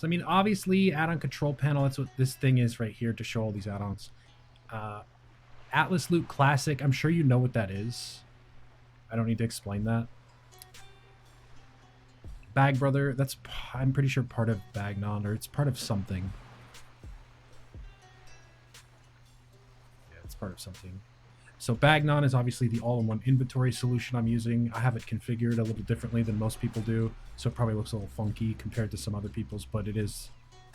So, I mean, obviously, add-on control panel, that's what this thing is right here to show all these add-ons. Atlas Loot Classic, I'm sure you know what that is. I don't need to explain that. Bag Brother, that's, I'm pretty sure, part of Bagnon, or it's part of something. Yeah, it's part of something. So Bagnon is obviously the all-in-one inventory solution I'm using. I have it configured a little differently than most people do, so it probably looks a little funky compared to some other people's, but it is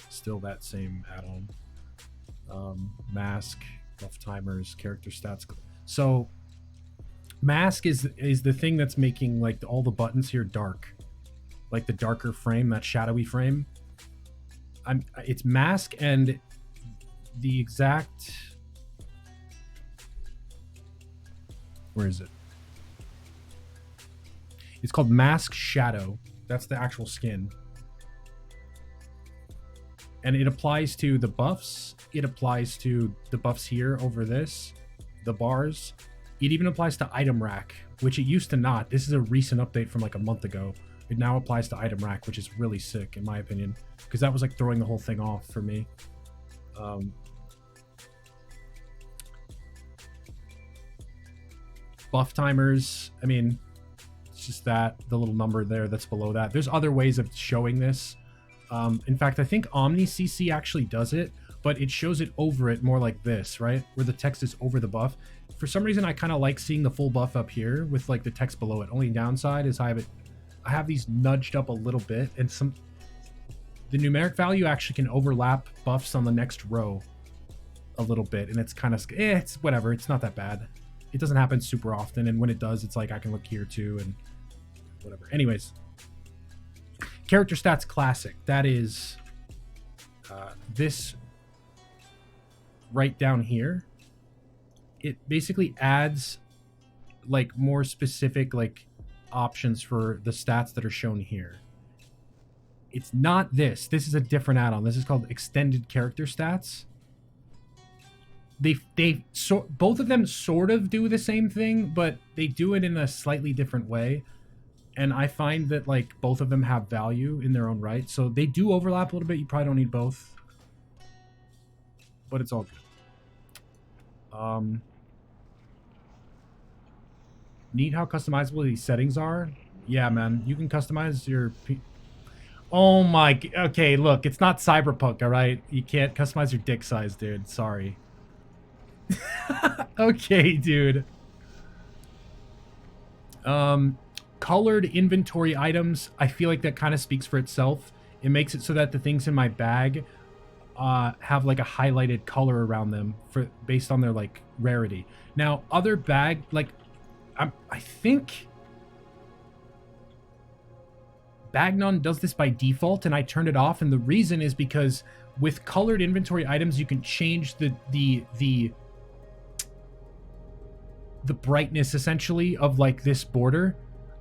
still that same add-on. Masque, BuffTimers, CharacterStats. So Masque is the thing that's making like all the buttons here dark, like the darker frame, that shadowy frame. It's Masque, and the exact, where is it? It's called Masque Shadow. That's the actual skin. And it applies to the buffs. It applies to the buffs here over this, the bars. It even applies to ItemRack, which it used to not. This is a recent update from like a month ago. It now applies to ItemRack, which is really sick in my opinion, because that was like throwing the whole thing off for me. BuffTimers, I mean, it's just that, the little number there that's below that. There's other ways of showing this. In fact, I think OmniCC actually does it, but it shows it over it more like this, right? Where the text is over the buff. For some reason, I kind of like seeing the full buff up here with like the text below it. Only downside is I have these nudged up a little bit, and the numeric value actually can overlap buffs on the next row a little bit, and it's kind of, it's whatever. It's not that bad. It doesn't happen super often, and when it does, it's like I can look here too and whatever. Anyways, CharacterStatsClassic. That is this right down here. It basically adds like more specific like options for the stats that are shown here. It's not this. This is a different add-on. This is called Extended Character Stats. Both of them sort of do the same thing, but they do it in a slightly different way. And I find that like both of them have value in their own right. So they do overlap a little bit. You probably don't need both, but it's all good. Neat how customizable these settings are. Yeah, man, you can customize your oh my, okay, look, it's not Cyberpunk, all right? You can't customize your dick size, dude. Sorry. Okay, dude. Colored inventory items. I feel like that kind of speaks for itself. It makes it so that the things in my bag have like a highlighted color around them based on their like rarity. Now, other bag, like I think Bagnon does this by default, and I turned it off, and the reason is because with colored inventory items, you can change the brightness essentially of like this border.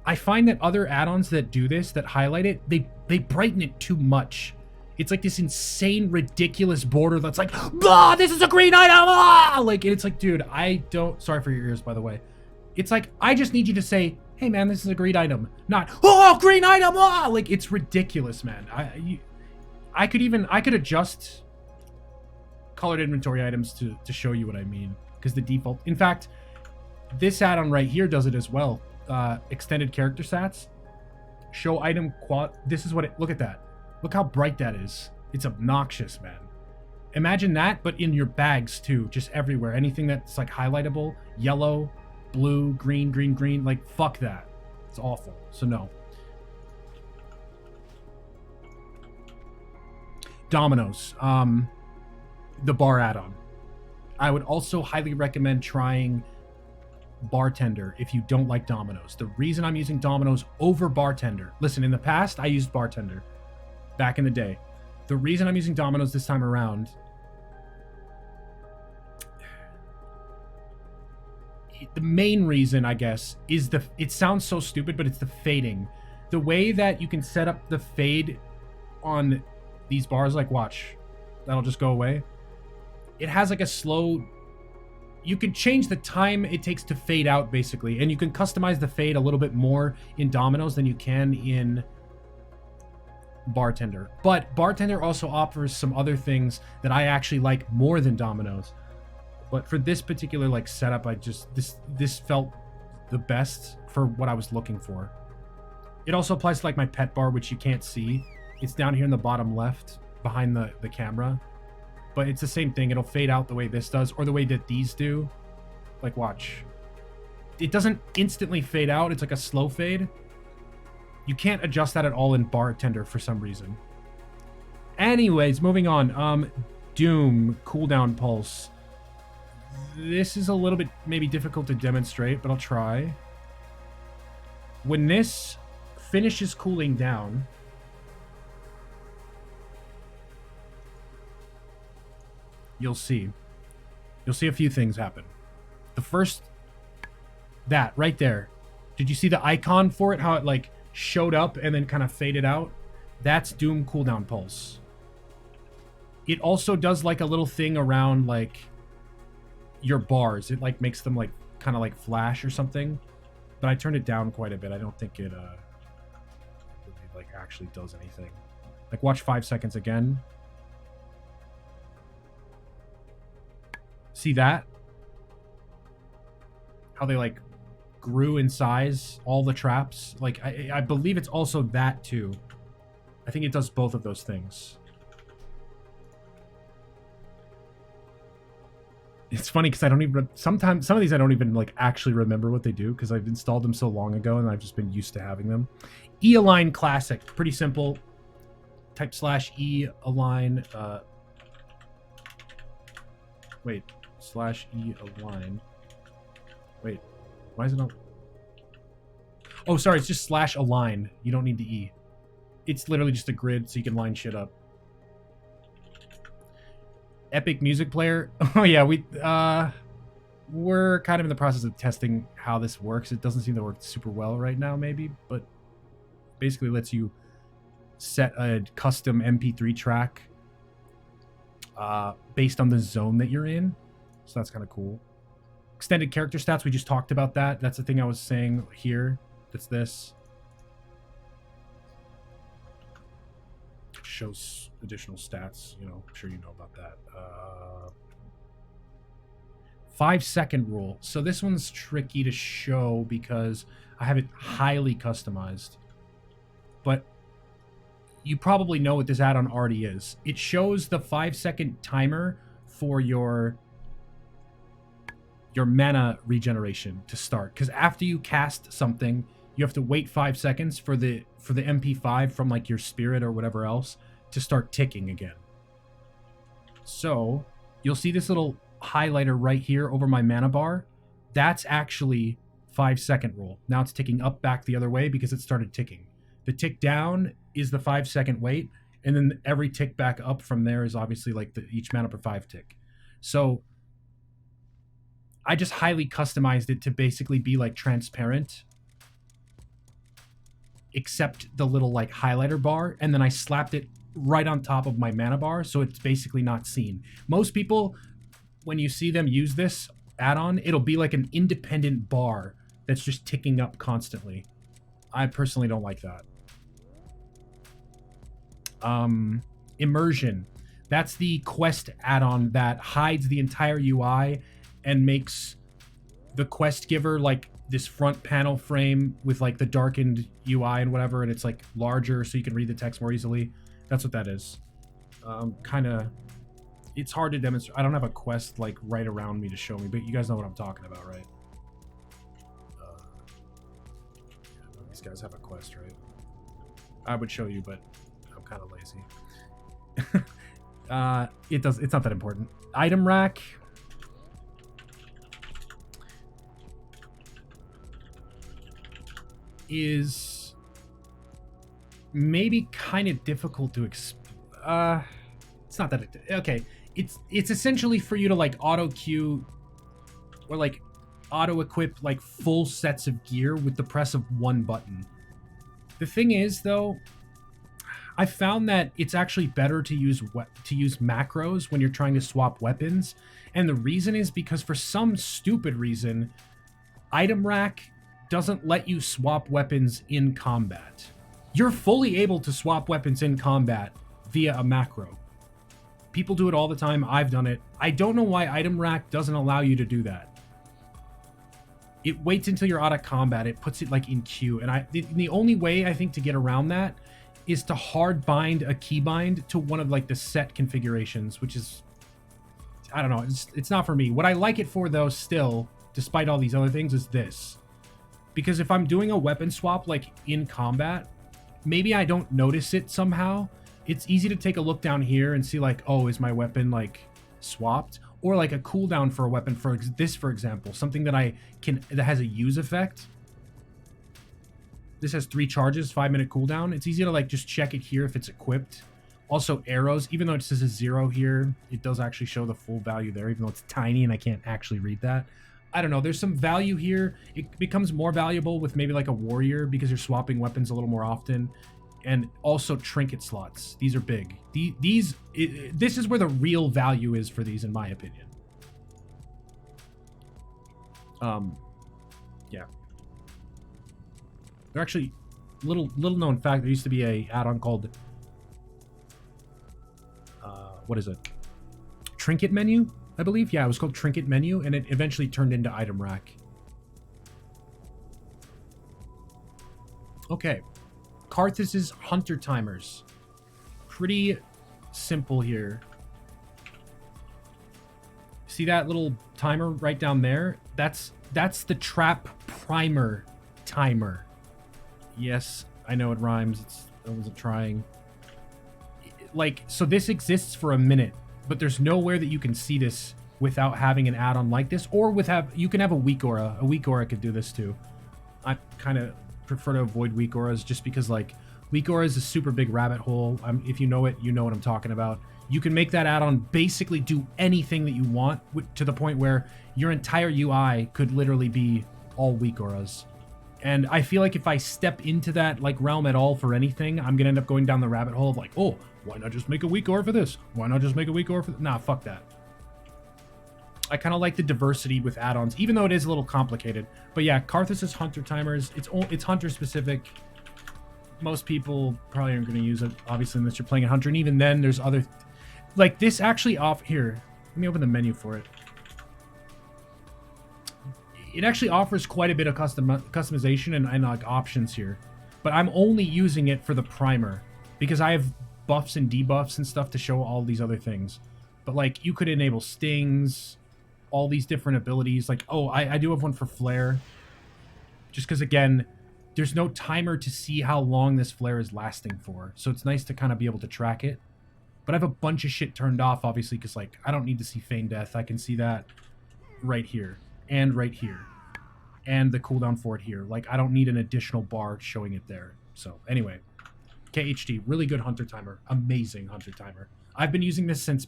I find that other add-ons that do this, that highlight it, they brighten it too much. It's like this insane, ridiculous border that's like, ah, this is a green item, ah! Like, and it's like, dude, I don't, sorry for your ears, by the way. It's like, I just need you to say, hey man, this is a green item, not, oh, green item, ah! Like, it's ridiculous, man. I could adjust colored inventory items to show you what I mean, because the default, in fact, this add-on right here does it as well. Extended character stats, show item quad. This is what it, look at that. Look how bright that is. It's obnoxious, man. Imagine that, but in your bags too, just everywhere. Anything that's like highlightable, yellow, blue, green, green, green, like fuck that. It's awful. So no. Dominos, the bar add-on. I would also highly recommend trying Bartender if you don't like Dominos. The reason I'm using Dominos over Bartender, listen, in the past I used Bartender back in the day. The reason I'm using Dominos this time around, the main reason, I guess, is it sounds so stupid, but it's the fading. The way that you can set up the fade on these bars, like watch, that'll just go away. It has like a slow, you can change the time it takes to fade out basically, and you can customize the fade a little bit more in Dominos than you can in Bartender. But Bartender also offers some other things that I actually like more than Dominos. But for this particular like setup, I just this felt the best for what I was looking for. It also applies to like my pet bar, which you can't see. It's down here in the bottom left behind the camera. But it's the same thing. It'll fade out the way this does, or the way that these do. Like, watch. It doesn't instantly fade out. It's like a slow fade. You can't adjust that at all in Bartender for some reason. Anyways, moving on. Doom, cooldown pulse. This is a little bit maybe difficult to demonstrate, but I'll try. When this finishes cooling down, you'll see a few things happen. The first, that right there, did you see the icon for it, how it like showed up and then kind of faded out? That's Doom cooldown pulse. It also does like a little thing around like your bars. It like makes them like kind of like flash or something, but I turned it down quite a bit. I don't think it really like actually does anything. Like, watch 5 seconds again. See that? How they like grew in size, all the traps. Like, I believe it's also that too. I think it does both of those things. It's funny because I don't even, sometimes some of these I don't even like actually remember what they do because I've installed them so long ago and I've just been used to having them. eAlignClassic, pretty simple. Type /eAlign, wait, /eAlign. Wait, why is it not? Oh, sorry, it's just /align. You don't need the E. It's literally just a grid so you can line shit up. Epic music player. Oh yeah, we're kind of in the process of testing how this works. It doesn't seem to work super well right now, maybe, but basically lets you set a custom MP3 track based on the zone that you're in. So that's kind of cool. Extended character stats, we just talked about that. That's the thing I was saying here. That's this. Shows additional stats, you know, I'm sure you know about that. 5 second rule. So this one's tricky to show because I have it highly customized. But you probably know what this add-on already is. It shows the 5 second timer for your mana regeneration to start. Because after you cast something, you have to wait 5 seconds for the MP5 from like your spirit or whatever else to start ticking again. So you'll see this little highlighter right here over my mana bar. That's actually 5 second rule. Now it's ticking up back the other way because it started ticking. The tick down is the 5 second wait, and then every tick back up from there is obviously like each mana per 5 tick. So I just highly customized it to basically be like transparent, except the little like highlighter bar, and then I slapped it right on top of my mana bar, so it's basically not seen. Most people, when you see them use this add-on, it'll be like an independent bar that's just ticking up constantly. I personally don't like that. Immersion. That's the quest add-on that hides the entire UI and makes the quest giver like this front panel frame with like the darkened UI and whatever, and it's like larger so you can read the text more easily. That's what that is. Kind of, it's hard to demonstrate. I don't have a quest like right around me to show me, but you guys know what I'm talking about, right? Yeah, these guys have a quest, right? I would show you, but I'm kind of lazy. It's not that important. ItemRack. Is maybe kind of difficult to it's not that okay, it's essentially for you to like auto queue or like auto equip like full sets of gear with the press of one button. The thing is though, I found that it's actually better to use macros when you're trying to swap weapons, and the reason is because for some stupid reason ItemRack doesn't let you swap weapons in combat. You're fully able to swap weapons in combat via a macro. People do it all the time. I've done it. I don't know why ItemRack doesn't allow you to do that. It waits until you're out of combat. It puts it like in queue. And the only way I think to get around that is to hard bind a keybind to one of like the set configurations, which is, I don't know. It's not for me. What I like it for though still, despite all these other things, is this. Because if I'm doing a weapon swap like in combat, maybe I don't notice it somehow. It's easy to take a look down here and see like, oh, is my weapon like swapped? Or like a cooldown for a weapon, for this, for example, something that that has a use effect. This has 3 charges, 5-minute cooldown. It's easy to like just check it here if it's equipped. Also arrows, even though it says a 0 here, it does actually show the full value there, even though it's tiny and I can't actually read that. I don't know, there's some value here. It becomes more valuable with maybe like a warrior because you're swapping weapons a little more often. And also trinket slots. These are big. This is where the real value is for these, in my opinion. Yeah. They're actually little known fact. There used to be a add-on called what is it? Trinket menu, I believe. Yeah, it was called Trinket menu, and it eventually turned into ItemRack. Okay. Kharthus' Hunter Timers. Pretty simple here. See that little timer right down there? That's the trap primer timer. Yes, I know it rhymes. I wasn't trying. Like, so this exists for a minute, but there's nowhere that you can see this without having an add-on like this, or you can have a weak aura. A weak aura could do this too. I kind of prefer to avoid weak auras just because like weak aura is a super big rabbit hole. If you know it, you know what I'm talking about. You can make that add-on basically do anything that you want to the point where your entire UI could literally be all weak auras. And I feel like if I step into that like realm at all for anything, I'm gonna end up going down the rabbit hole of like, oh, why not just make a weak aura for this? Why not just make a weak aura for nah, fuck that. I kind of like the diversity with add-ons, even though it is a little complicated. But yeah, Kharthus' Hunter Timers, it's Hunter specific. Most people probably aren't going to use it, obviously, unless you're playing a Hunter. And even then, there's other... Like, this actually here, let me open the menu for it. It actually offers quite a bit of customization and like options here. But I'm only using it for the primer, because I have buffs and debuffs and stuff to show all these other things. But like, you could enable stings, all these different abilities. Like, oh, I do have one for flare. Just because, again, there's no timer to see how long this flare is lasting for. So it's nice to kind of be able to track it. But I have a bunch of shit turned off, obviously, because, like, I don't need to see feign death. I can see that right here. And right here. And the cooldown for it here. Like, I don't need an additional bar showing it there. So, anyway. KHD, really good Hunter Timer. Amazing Hunter Timer. I've been using this since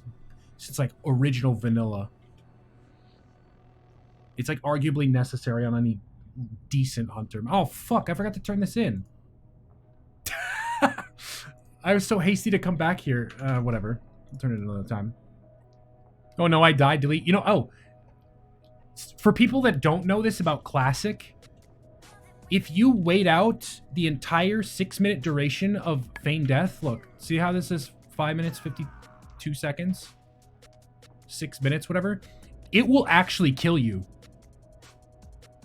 like, original vanilla. It's like arguably necessary on any decent hunter. Oh, fuck. I forgot to turn this in. I was so hasty to come back here. Whatever. I'll turn it another time. Oh, no, I died. Delete. You know, oh. For people that don't know this about Classic, if you wait out the entire 6-minute duration of feign death, look. See how this is 5 minutes, 52 seconds? 6 minutes, whatever. It will actually kill you.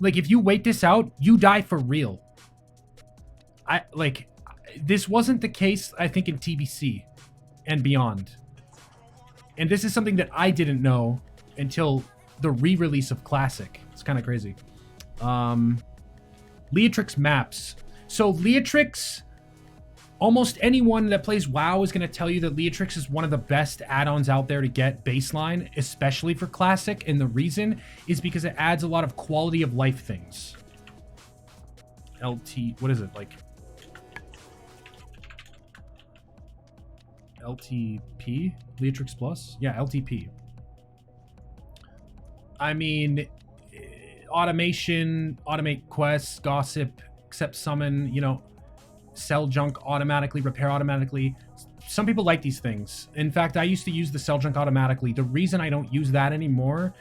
Like, if you wait this out, you die for real. This wasn't the case, I think, in TBC and beyond. And this is something that I didn't know until the re-release of Classic. It's kind of crazy. Leatrix Maps. So Leatrix, almost anyone that plays WoW is going to tell you that Leatrix is one of the best add-ons out there to get baseline, especially for Classic. And the reason is because it adds a lot of quality of life things. LT, what is it? Like LTP? Leatrix Plus? Yeah, LTP. I mean, automation, automate quests, gossip, accept summon, you know, sell junk automatically, repair automatically. Some people like these things. In fact, I used to use the sell junk automatically. The reason I don't use that anymore,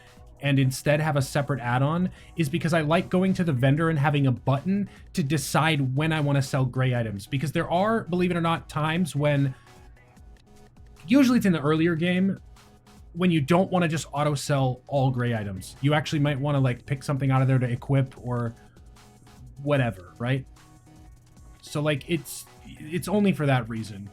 and instead have a separate add-on is because I like going to the vendor and having a button to decide when I want to sell gray items. Because there are, believe it or not, times when, usually it's in the earlier game, when you don't want to just auto sell all gray items. You actually might want to like pick something out of there to equip or whatever, right? So like it's only for that reason.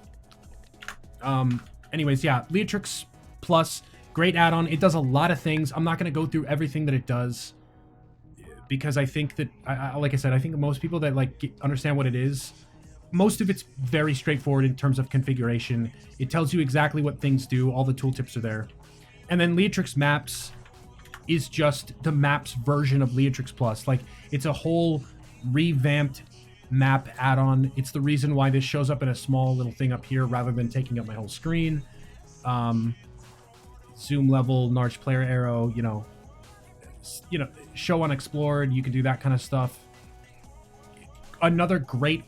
Anyways, yeah, Leatrix Plus, great add-on. It does a lot of things. I'm not going to go through everything that it does because I think that, like I said, I think most people that like understand what it is, most of it's very straightforward in terms of configuration. It tells you exactly what things do. All the tooltips are there. And then Leatrix Maps is just the maps version of Leatrix Plus. Like, it's a whole revamped map add-on. It's the reason why this shows up in a small little thing up here rather than taking up my whole screen. Zoom level, large player arrow, you know, show unexplored. You can do that kind of stuff. Another great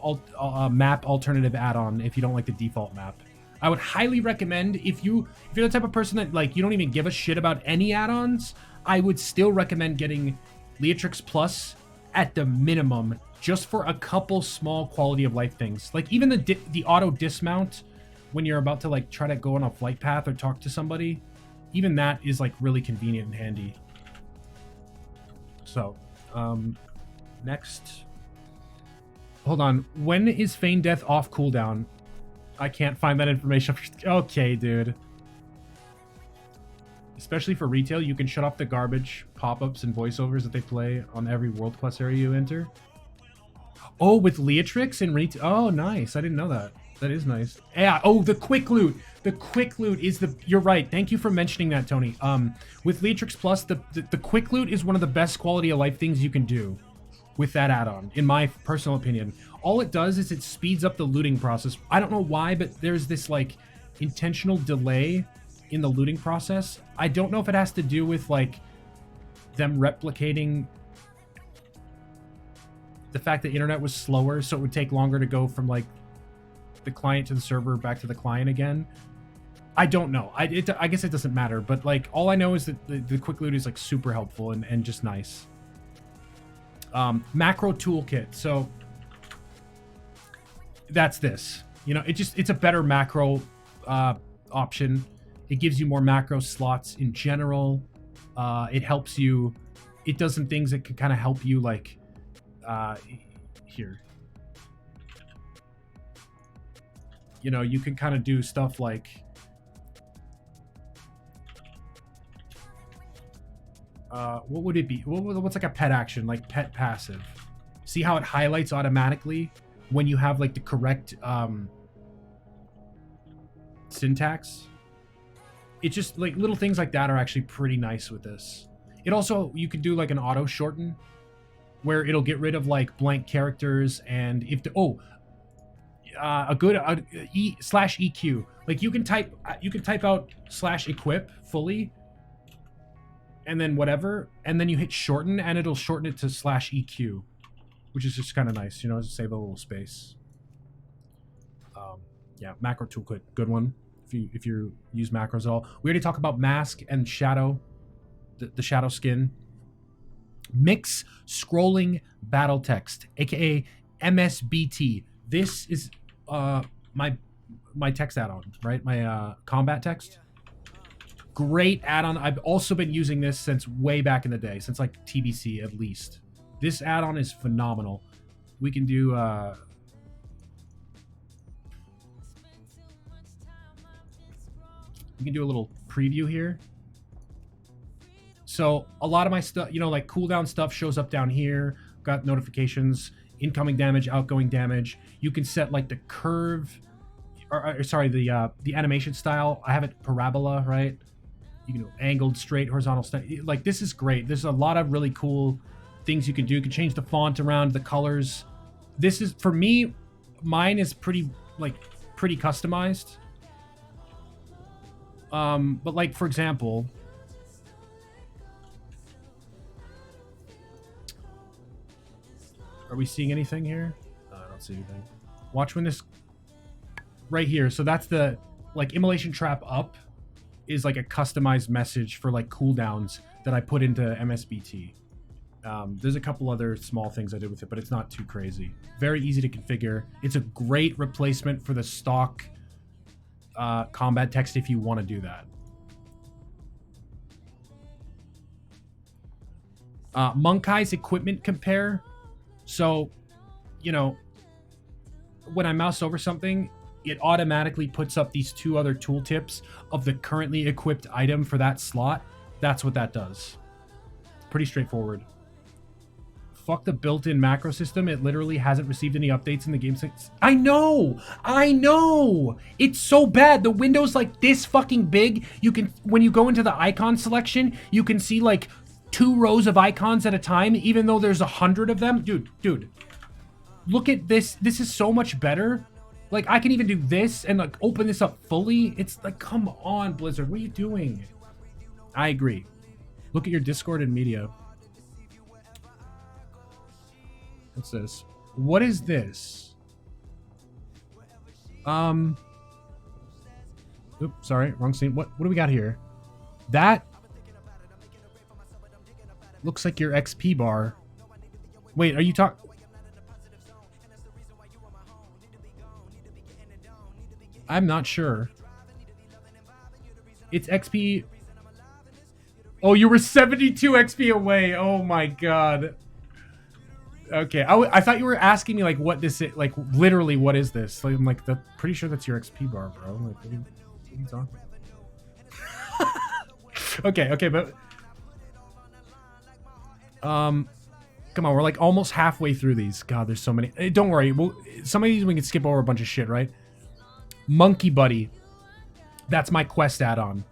map alternative add-on if you don't like the default map. I would highly recommend, if you're the type of person that like you don't even give a shit about any add-ons, I would still recommend getting Leatrix Plus at the minimum, just for a couple small quality of life things. Like even the auto dismount when you're about to like try to go on a flight path or talk to somebody, even that is like really convenient and handy. So, next. Hold on. When is Feign Death off cooldown? I can't find that information. Okay, dude. Especially for retail, you can shut off the garbage pop-ups and voiceovers that they play on every World Quest area you enter. Oh, with Leatrix and retail. Oh, nice. I didn't know that. That is nice. Yeah. Oh, the quick loot. The quick loot is the... You're right. Thank you for mentioning that, Tony. With Leatrix Plus, the quick loot is one of the best quality of life things you can do with that add-on, in my personal opinion. All it does is it speeds up the looting process. I don't know why, but there's this like intentional delay in the looting process. I don't know if it has to do with like them replicating the fact that internet was slower, so it would take longer to go from like the client to the server back to the client again. I don't know. I guess it doesn't matter, but like all I know is that the quick loot is like super helpful and just nice. Macro toolkit. So that's this. You know, it's a better macro option. It gives you more macro slots in general. It helps you. It does some things that can kind of help you, like here. You know, you can kind of do stuff like what would it be? What's like a pet action, like pet passive? See how it highlights automatically when you have like the correct syntax? It just like little things like that are actually pretty nice with this. It also, you can do like an auto shorten where it'll get rid of like blank characters, and if the a good /EQ, like you can type out /equip fully and then whatever, and then you hit shorten and it'll shorten it to /EQ, which is just kind of nice, you know, to save a little space. Yeah, macro toolkit, good one if you use macros at all. We already talked about Masque and shadow, the shadow skin. Mix scrolling battle text, aka MSBT. This is my text add-on, right? My combat text. Great add-on. I've also been using this since way back in the day, since like TBC at least. This add-on is phenomenal. We can do a little preview here. So a lot of my stuff, you know, like cooldown stuff shows up down here. Got notifications, incoming damage, outgoing damage. You can set like the curve, or sorry, the animation style. I have it parabola, right? You can do angled, straight, horizontal. Like this is great. There's a lot of really cool things you can do. You can change the font around, the colors. This is, for me, mine is pretty customized. But like, for example, are we seeing anything here? I don't see anything. Watch when this right here. So that's the like immolation trap up. is like a customized message for like cooldowns that I put into MSBT. There's a couple other small things I did with it, but it's not too crazy. Very easy to configure. It's a great replacement for the stock combat text if you want to do that. Monkey's equipment compare. So, you know, when I mouse over something, it automatically puts up these two other tooltips of the currently equipped item for that slot. That's what that does. Pretty straightforward. Fuck the built-in macro system. It literally hasn't received any updates in the game since. I know! I know! It's so bad. The window's like this fucking big. You can, when you go into the icon selection, you can see like 2 rows of icons at a time, even though there's 100 of them. Dude. Look at this. This is so much better. Like, I can even do this and like open this up fully. It's like, come on, Blizzard. What are you doing? I agree. Look at your Discord and media. What's this? What is this? Oops, sorry, wrong scene. What do we got here? That looks like your XP bar. Wait, are you talking? I'm not sure. It's XP. Oh, you were 72 XP away. Oh my god. Okay, I thought you were asking me like what this is, like literally what is this? Like, I'm like, pretty sure that's your XP bar, bro. Like, what are you talking about? Okay, but come on, we're like almost halfway through these. God, there's so many. Don't worry, some of these we can skip over a bunch of shit, right? MonkeyBuddy, that's my quest add-on.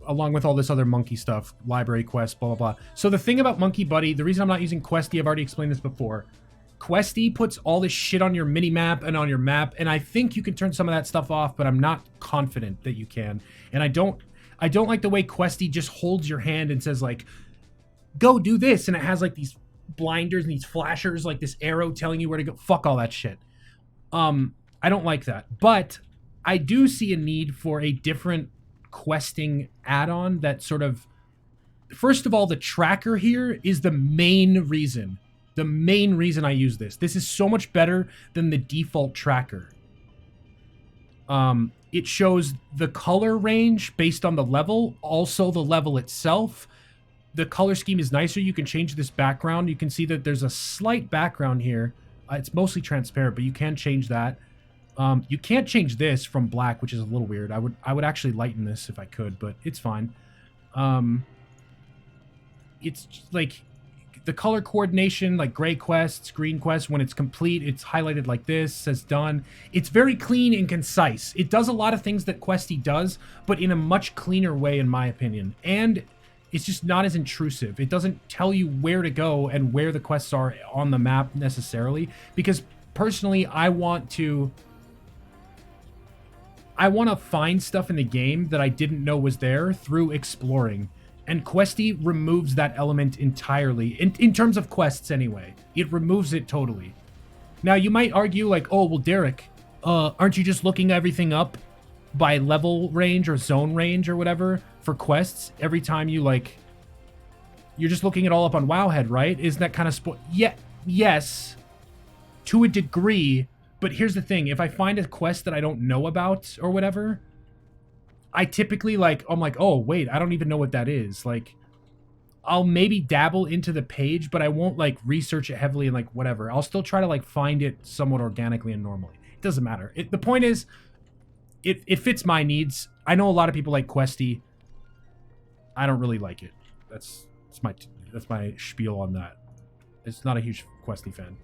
Along with all this other monkey stuff, library quest, blah, blah, blah. So the thing about MonkeyBuddy, the reason I'm not using Questie, I've already explained this before. Questie puts all this shit on your mini-map and on your map, and I think you can turn some of that stuff off, but I'm not confident that you can. And I don't like the way Questie just holds your hand and says, like, go do this, and it has, like, these blinders and these flashers, like this arrow telling you where to go. Fuck all that shit. I don't like that. But I do see a need for a different questing add-on that sort of, first of all, the tracker here is the main reason I use this. This is so much better than the default tracker. It shows the color range based on the level, also the level itself. The color scheme is nicer. You can change this background. You can see that there's a slight background here. It's mostly transparent, but you can change that. You can't change this from black, which is a little weird. I would actually lighten this if I could, but it's fine. It's like the color coordination, like gray quests, green quests, when it's complete, it's highlighted like this, says done. It's very clean and concise. It does a lot of things that Questie does, but in a much cleaner way, in my opinion. And it's just not as intrusive. It doesn't tell you where to go and where the quests are on the map necessarily, because personally, I want to find stuff in the game that I didn't know was there through exploring. And Questie removes that element entirely, in terms of quests anyway. It removes it totally. Now, you might argue like, oh, well, Derek, aren't you just looking everything up by level range or zone range or whatever for quests every time you, like, you're just looking it all up on Wowhead, right? Isn't that kind of yeah, yes, to a degree. But here's the thing, if I find a quest that I don't know about or whatever, I typically, like, I'm like, oh, wait, I don't even know what that is. Like, I'll maybe dabble into the page, but I won't, like, research it heavily and, like, whatever. I'll still try to, like, find it somewhat organically and normally. It doesn't matter. The point is, it fits my needs. I know a lot of people like Questie. I don't really like it. That's my spiel on that. It's not a huge Questie fan.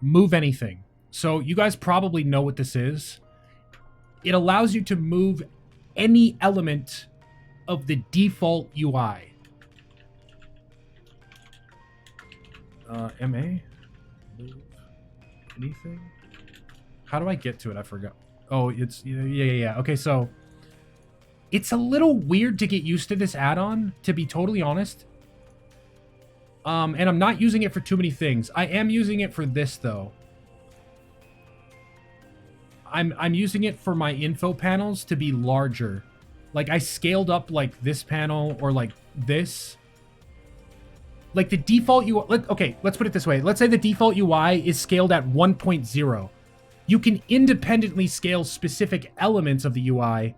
MoveAnything. So you guys probably know what this is. It allows you to move any element of the default UI. MA? Move anything? How do I get to it? I forgot. Oh, it's, yeah. Okay, so it's a little weird to get used to this add-on, to be totally honest. And I'm not using it for too many things. I am using it for this, though. I'm using it for my info panels to be larger. Like I scaled up like this panel or like this. Like the default UI, okay, let's put it this way. Let's say the default UI is scaled at 1.0. You can independently scale specific elements of the UI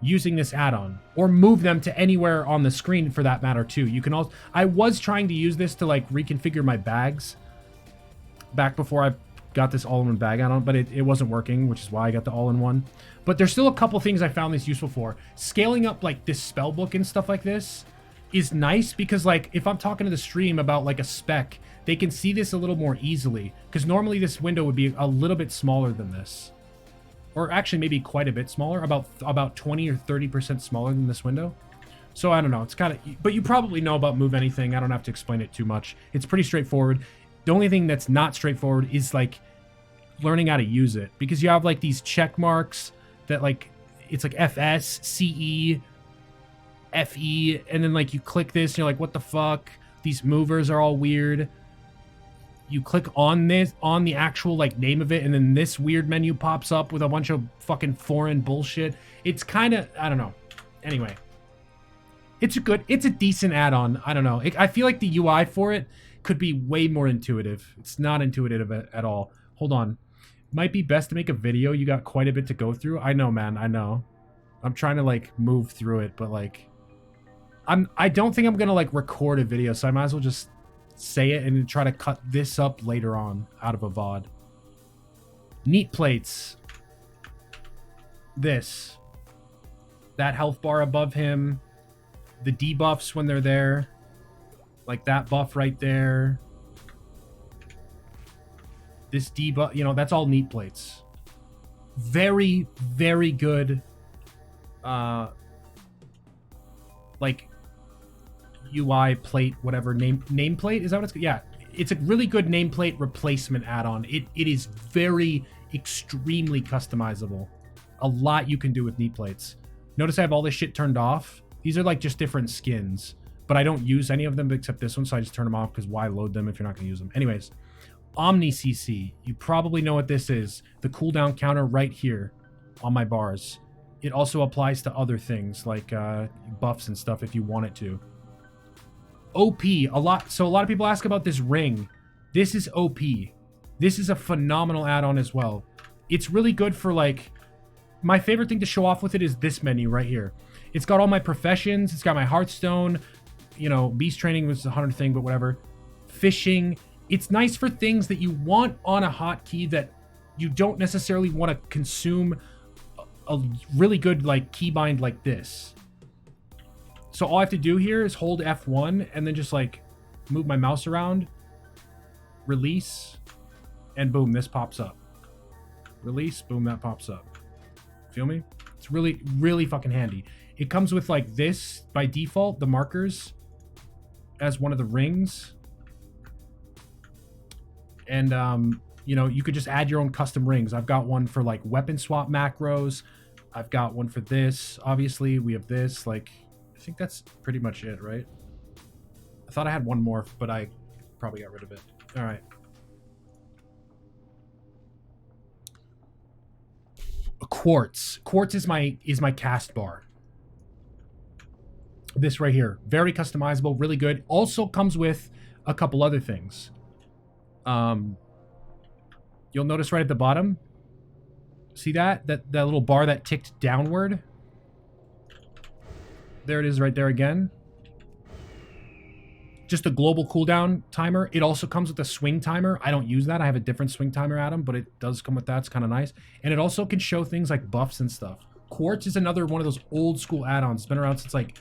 using this add-on, or move them to anywhere on the screen for that matter too. You can also, I was trying to use this to like reconfigure my bags back before I got this all-in-one bag add-on, but it wasn't working, which is why I got the all-in-one. But there's still a couple things I found this useful for. Scaling up like this spell book and stuff like this is nice because like if I'm talking to the stream about like a spec, they can see this a little more easily, because normally this window would be a little bit smaller than this. Or actually maybe quite a bit smaller, about 20 or 30% smaller than this window. So I don't know, it's kind of, but you probably know about MoveAnything. I don't have to explain it too much. It's pretty straightforward. The only thing that's not straightforward is like learning how to use it, because you have like these check marks that like, it's like FS, CE, FE, and then like you click this and you're like, what the fuck? These movers are all weird. You click on this, on the actual like name of it, and then this weird menu pops up with a bunch of fucking foreign bullshit. It's kind of, I don't know. Anyway, it's a decent add-on. I don't know. I feel like the UI for it could be way more intuitive. It's not intuitive at all. Hold on. Might be best to make a video. You got quite a bit to go through. I know, man. I know. I'm trying to like move through it, but like, I don't think I'm gonna like record a video, so I might as well just say it and try to cut this up later on out of a VOD. NeatPlates. This. That health bar above him. The debuffs when they're there. Like that buff right there. This debuff, you know, that's all NeatPlates. Very, very good like UI plate, whatever, nameplate, is that what it's, yeah, it's a really good nameplate replacement add-on. It is very extremely customizable. A lot you can do with NeatPlates. Notice I have all this shit turned off. These are like just different skins, but I don't use any of them except this one, so I just turn them off because why load them if you're not going to use them? Anyways, OmniCC, you probably know what this is. The cooldown counter right here on my bars. It also applies to other things like buffs and stuff if you want it to. OP, a lot of people ask about this ring. This is OP. This is a phenomenal add-on as well. It's really good for like, my favorite thing to show off with it is this menu right here. It's got all my professions. It's got my Hearthstone. You know, beast training was a hunter thing, but whatever. Fishing. It's nice for things that you want on a hotkey that you don't necessarily want to consume a really good like keybind like this. So all I have to do here is hold F1 and then just like move my mouse around, release, and boom, this pops up. Release, boom, that pops up. Feel me? It's really, really fucking handy. It comes with like this by default, the markers as one of the rings. And, you know, you could just add your own custom rings. I've got one for like weapon swap macros. I've got one for this. Obviously, we have this. Like, I think that's pretty much it, right? I thought I had one more, but I probably got rid of it. All right. Quartz. Quartz is my cast bar. This right here. Very customizable, really good. Also comes with a couple other things. You'll notice right at the bottom. See that? That little bar that ticked downward? There it is right there again. Just a global cooldown timer. It also comes with a swing timer. I don't use that. I have a different swing timer, Adam, but it does come with that. It's kind of nice. And it also can show things like buffs and stuff. Quartz is another one of those old school add-ons. It's been around since like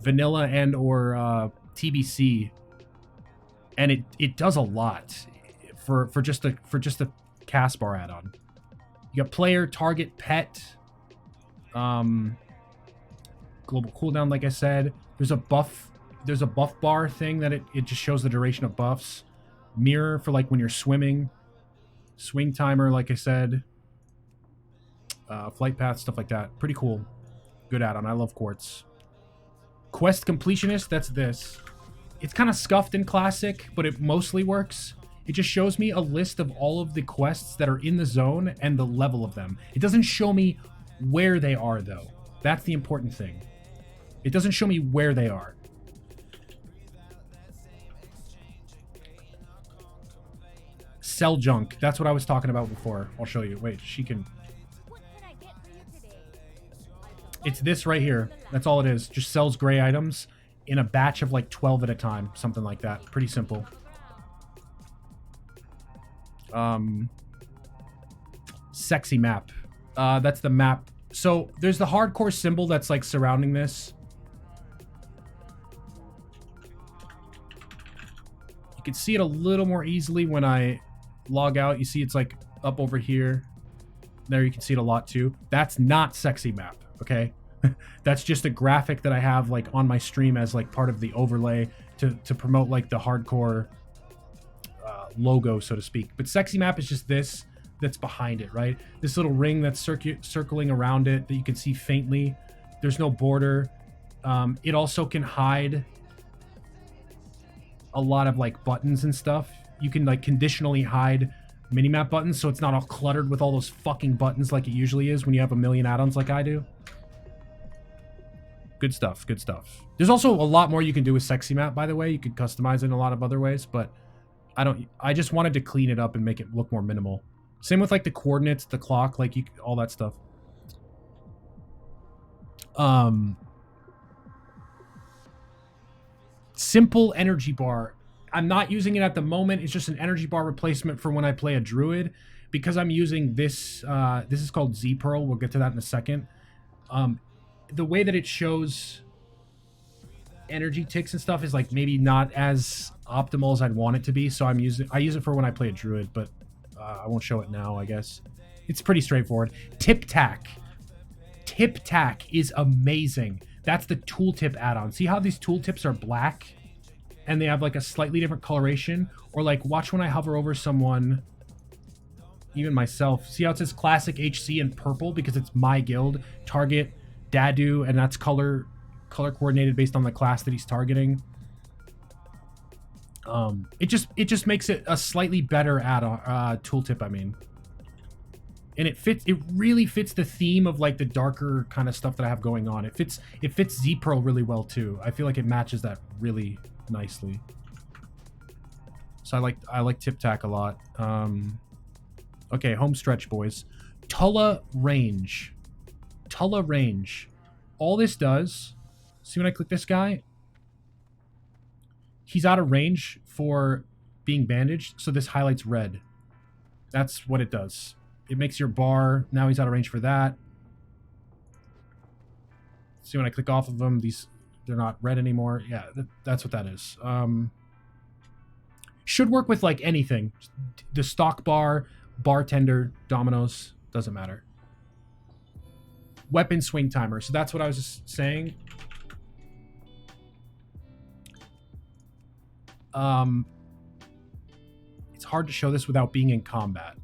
vanilla and or TBC. And it does a lot for just a cast bar add-on. You got player, target, pet, global cooldown, like I said. There's a buff bar thing that it just shows the duration of buffs. Mirror for like when you're swimming. Swing timer, like I said. Flight path, stuff like that. Pretty cool. Good add-on. I love Quartz. Quest Completionist, that's this. It's kind of scuffed in Classic, but it mostly works. It just shows me a list of all of the quests that are in the zone and the level of them. It doesn't show me where they are, though. That's the important thing. It doesn't show me where they are. SellJunk. That's what I was talking about before. I'll show you. Wait, she can... It's this right here. That's all it is. Just sells gray items in a batch of like 12 at a time. Something like that. Pretty simple. SexyMap. That's the map. So there's the hardcore symbol that's like surrounding this. You can see it a little more easily when I log out. You see it's like up over here. There you can see it a lot too. That's not SexyMap, okay? That's just a graphic that I have like on my stream as like part of the overlay to promote like the hardcore logo, so to speak. But SexyMap is just this that's behind it, right? This little ring that's circling around it that you can see faintly. There's no border. It also can hide a lot of like buttons and stuff. You can like conditionally hide minimap buttons so it's not all cluttered with all those fucking buttons like it usually is when you have a million add-ons like I do. Good stuff, good stuff. There's also a lot more you can do with SexyMap, by the way. You could customize it in a lot of other ways, but I just wanted to clean it up and make it look more minimal. Same with like the coordinates, the clock, like all that stuff. SimpleEnergyBar. I'm not using it at the moment. It's just an energy bar replacement for when I play a druid, because I'm using this. This is called Z-Perl. We'll get to that in a second. The way that it shows energy ticks and stuff is like maybe not as optimal as I'd want it to be. So I use it for when I play a druid, but I won't show it now, I guess. It's pretty straightforward. TipTac. TipTac is amazing. That's the tooltip add-on. See how these tooltips are black and they have like a slightly different coloration? Or like watch when I hover over someone, even myself. See how it says Classic HC in purple because it's my guild, target, Dadu, and that's color coordinated based on the class that he's targeting. It just makes it a slightly better add-on tooltip, I mean. And it really fits the theme of like the darker kind of stuff that I have going on. It fits Z-Perl really well too. I feel like it matches that really nicely. So I like TipTac a lot. Okay, home stretch, boys. Tulla range. Tulla range. All this does, see when I click this guy, he's out of range for being bandaged, so this highlights red. That's what it does. It makes your bar, now he's out of range for that. See when I click off of them, they're not red anymore. Yeah, that's what that is. Should work with like anything. The stock bar, Bartender, Dominos, doesn't matter. Weapon swing timer. So that's what I was just saying. It's hard to show this without being in combat.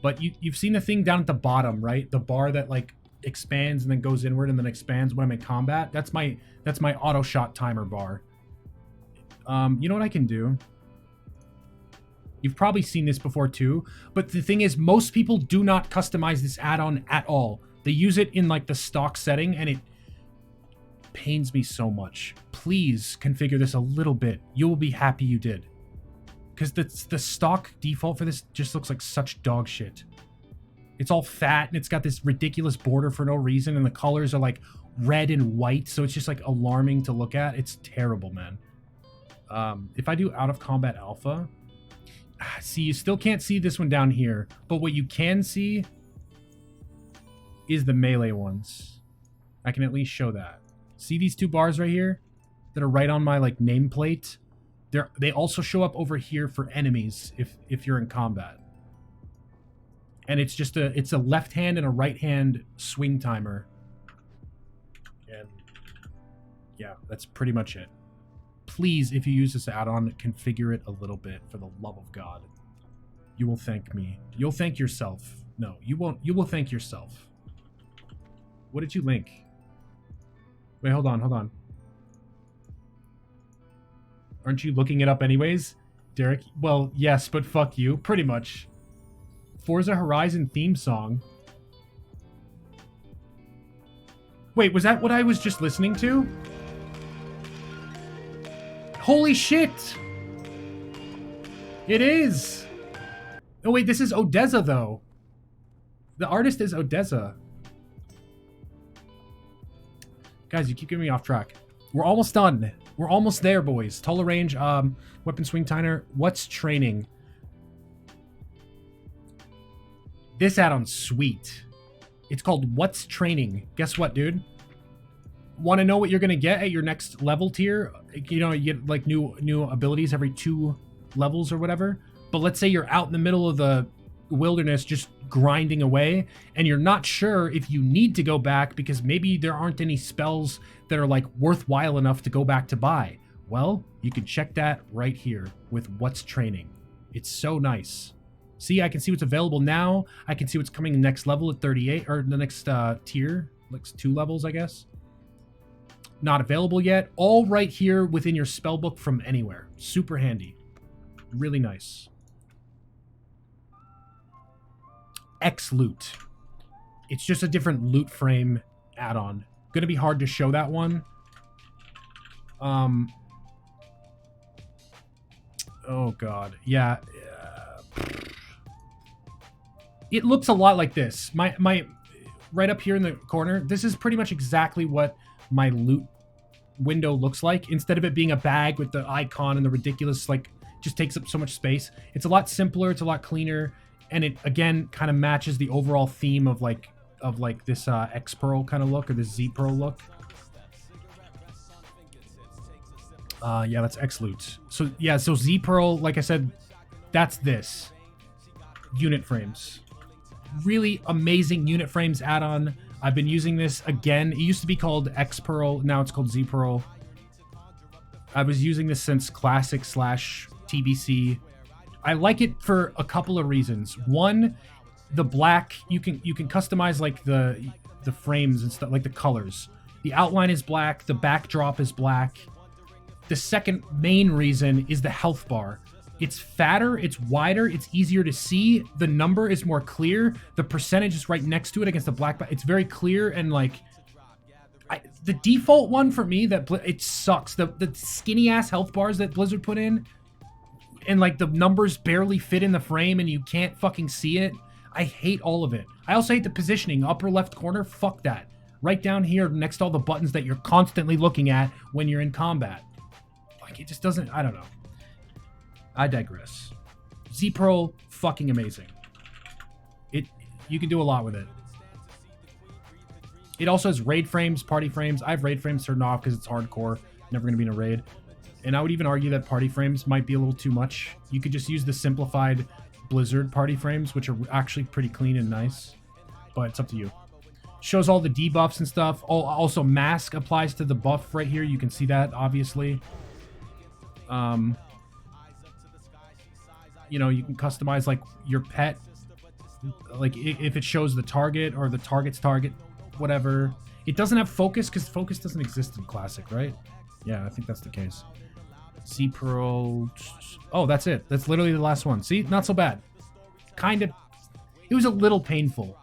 But you've seen the thing down at the bottom, right? The bar that like expands and then goes inward and then expands when I'm in combat. That's my auto shot timer bar. You know what I can do? You've probably seen this before too, but the thing is most people do not customize this add-on at all. They use it in like the stock setting and it pains me so much. Please configure this a little bit. You will be happy you did. Because the stock default for this just looks like such dog shit. It's all fat and it's got this ridiculous border for no reason and the colors are like red and white, so it's just like alarming to look at. It's terrible, man. If I do out of combat alpha, see, you still can't see this one down here, but what you can see is the melee ones. I can at least show that. See these two bars right here that are right on my like nameplate? They also show up over here for enemies if you're in combat. And it's just it's a left hand and a right hand swing timer. And yeah, that's pretty much it. Please, if you use this add-on, configure it a little bit for the love of God. You will thank me. You'll thank yourself. No, you won't. You will thank yourself. What did you link? Wait, hold on, hold on. Aren't you looking it up anyways, Derek? Well, yes, but fuck you. Pretty much. Forza Horizon theme song. Wait, was that what I was just listening to? Holy shit! It is! Oh wait, this is Odessa though. The artist is Odessa. Guys, you keep getting me off track. We're almost done. We're almost there, boys. Taller range, weapon swing timer. What's training? This add-on's sweet. It's called What's Training. Guess what, dude? Want to know what you're going to get at your next level tier? You know, you get like new abilities every 2 levels or whatever. But let's say you're out in the middle of the wilderness just grinding away and you're not sure if you need to go back because maybe there aren't any spells that are like worthwhile enough to go back to buy. Well, you can check that right here with What's Training. It's so nice. See, I can see what's available now. I can see what's coming next level at 38, or the next tier, like 2 levels, I guess. Not available yet. All right here within your spellbook from anywhere. Super handy. Really nice. X loot. It's just a different loot frame add-on. Gonna be hard to show that one. Oh god. Yeah. It looks a lot like this. My right up here in the corner, this is pretty much exactly what my loot window looks like. Instead of it being a bag with the icon and the ridiculous, like, just takes up so much space. It's a lot simpler, it's a lot cleaner, and it again kind of matches the overall theme of like this X-Perl kind of look, or this Z-Perl look. Yeah, that's X loot. So yeah, so Z-Perl, like I said, that's this. Unit frames. Really amazing unit frames add-on. I've been using this again. It used to be called X-Perl, now it's called Z-Perl. I was using this since Classic/TBC. I like it for a couple of reasons. One, the black, you can customize like the frames and stuff, like the colors. The outline is black, the backdrop is black. The second main reason is the health bar. It's fatter, it's wider, it's easier to see. The number is more clear. The percentage is right next to it against the black. It's very clear, and like the default one for me, that it sucks. The skinny ass health bars that Blizzard put in, and like the numbers barely fit in the frame and you can't fucking see it. I hate all of it. I also hate the positioning. Upper left corner, fuck that. Right down here next to all the buttons that you're constantly looking at when you're in combat. Like, it just doesn't, I don't know. I digress. Z-Perl, fucking amazing. You can do a lot with it. It also has raid frames, party frames. I have raid frames turned off because it's hardcore. Never going to be in a raid. And I would even argue that party frames might be a little too much. You could just use the simplified Blizzard party frames, which are actually pretty clean and nice. But it's up to you. Shows all the debuffs and stuff. Also, Masque applies to the buff right here. You can see that, obviously. You know, you can customize like your pet, like if it shows the target or the target's target, whatever. It doesn't have focus because focus doesn't exist in Classic, right? Yeah, I think that's the case. Z-Perl. Oh, that's it. That's literally the last one. See, not so bad. Kind of. It was a little painful.